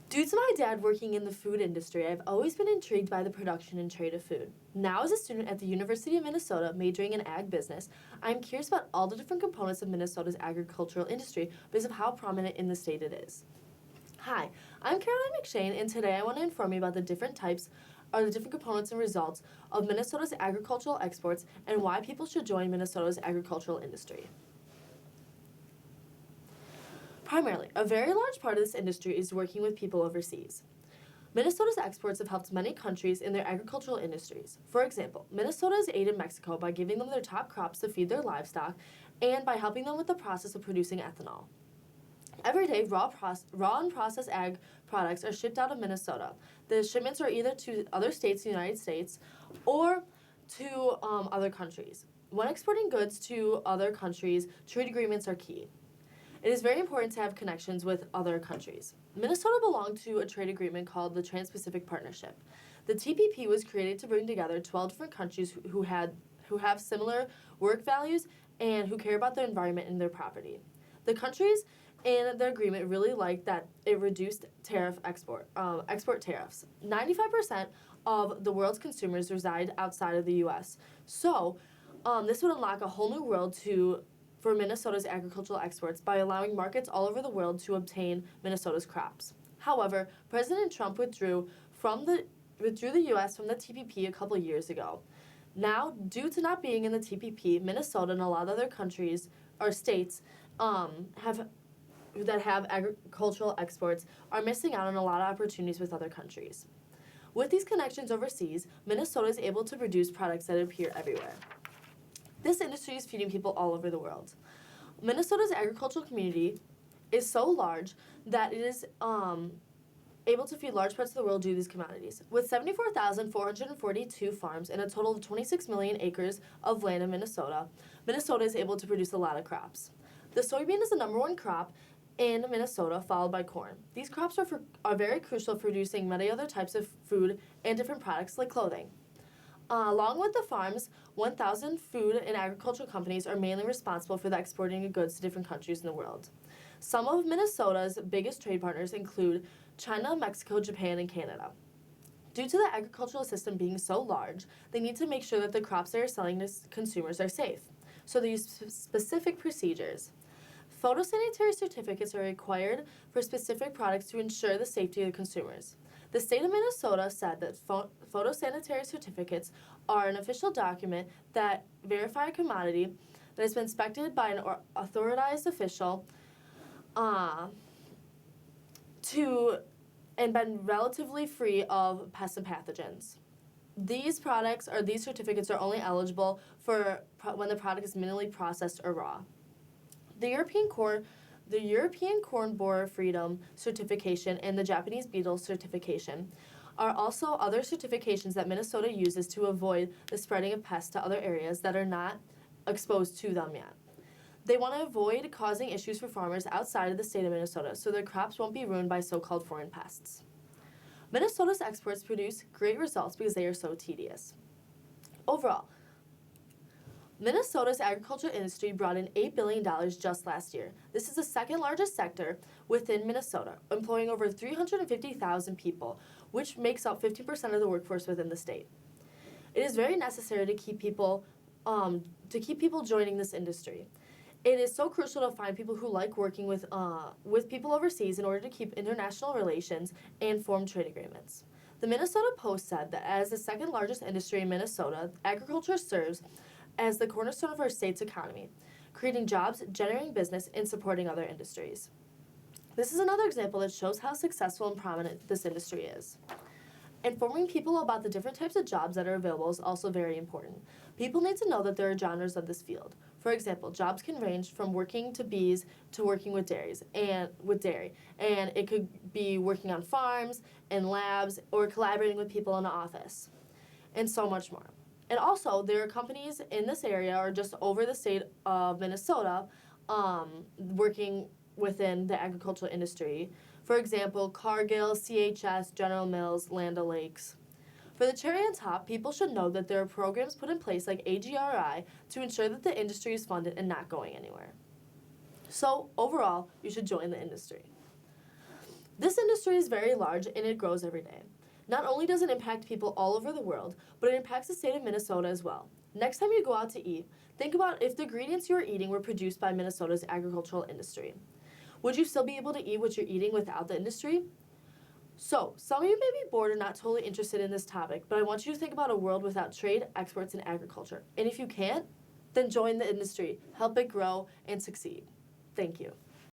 Due to my dad working in the food industry, I've always been intrigued by the production and trade of food. Now, as a student at the University of Minnesota majoring in ag business, I'm curious about all the different components of Minnesota's agricultural industry because of how prominent in the state it is. Hi, I'm Caroline McShane, and today I want to inform you about the different types or the different components and results of Minnesota's agricultural exports and why people should join Minnesota's agricultural industry. Primarily, a very large part of this industry is working with people overseas. Minnesota's exports have helped many countries in their agricultural industries. For example, Minnesota has aided Mexico by giving them their top crops to feed their livestock and by helping them with the process of producing ethanol. Every day, raw and processed ag products are shipped out of Minnesota. The shipments are either to other states in the United States or to other countries. When exporting goods to other countries, trade agreements are key. It is very important to have connections with other countries. Minnesota belonged to a trade agreement called the Trans-Pacific Partnership. The TPP was created to bring together 12 different countries who have similar work values and who care about their environment and their property. The countries in the agreement really liked that it reduced export tariffs. 95% of the world's consumers reside outside of the U.S. So this would unlock a whole new world for Minnesota's agricultural exports by allowing markets all over the world to obtain Minnesota's crops. However, President Trump withdrew the U.S. from the TPP a couple years ago. Now, due to not being in the TPP, Minnesota and a lot of other countries or states that have agricultural exports are missing out on a lot of opportunities with other countries. With these connections overseas, Minnesota is able to produce products that appear everywhere. This industry is feeding people all over the world. Minnesota's agricultural community is so large that it is able to feed large parts of the world due to these commodities. With 74,442 farms and a total of 26 million acres of land in Minnesota, Minnesota is able to produce a lot of crops. The soybean is the #1 crop in Minnesota, followed by corn. These crops are very crucial for producing many other types of food and different products like clothing. Along with the farms, 1,000 food and agricultural companies are mainly responsible for the exporting of goods to different countries in the world. Some of Minnesota's biggest trade partners include China, Mexico, Japan, and Canada. Due to the agricultural system being so large, they need to make sure that the crops they are selling to consumers are safe. So they use specific procedures. Photosanitary certificates are required for specific products to ensure the safety of the consumers. The state of Minnesota said that photosanitary certificates are an official document that verify a commodity that has been inspected by an authorized official and been relatively free of pests and pathogens. These certificates are only eligible for when the product is minimally processed or raw. The European Corn Borer Freedom Certification and the Japanese Beetle Certification are also other certifications that Minnesota uses to avoid the spreading of pests to other areas that are not exposed to them yet. They want to avoid causing issues for farmers outside of the state of Minnesota so their crops won't be ruined by so-called foreign pests. Minnesota's exports produce great results because they are so tedious. Overall, Minnesota's agricultural industry brought in $8 billion just last year. This is the second largest sector within Minnesota, employing over 350,000 people, which makes up 15% of the workforce within the state. It is very necessary to keep people joining this industry. It is so crucial to find people who like working with people overseas in order to keep international relations and form trade agreements. The Minnesota Post said that as the second largest industry in Minnesota, agriculture serves as the cornerstone of our state's economy, creating jobs, generating business, and supporting other industries. This is another example that shows how successful and prominent this industry is. Informing people about the different types of jobs that are available is also very important. People need to know that there are genres of this field. For example, jobs can range from working to bees to working with dairy, and it could be working on farms and labs or collaborating with people in an office, and so much more. And also, there are companies in this area or just over the state of Minnesota working within the agricultural industry. For example, Cargill, CHS, General Mills, Land O'Lakes. For the cherry on top, people should know that there are programs put in place like AGRI to ensure that the industry is funded and not going anywhere. So, overall, you should join the industry. This industry is very large and it grows every day. Not only does it impact people all over the world, but it impacts the state of Minnesota as well. Next time you go out to eat, think about if the ingredients you are eating were produced by Minnesota's agricultural industry. Would you still be able to eat what you're eating without the industry? So, some of you may be bored or not totally interested in this topic, but I want you to think about a world without trade, exports, and agriculture. And if you can't, then join the industry, help it grow, and succeed. Thank you.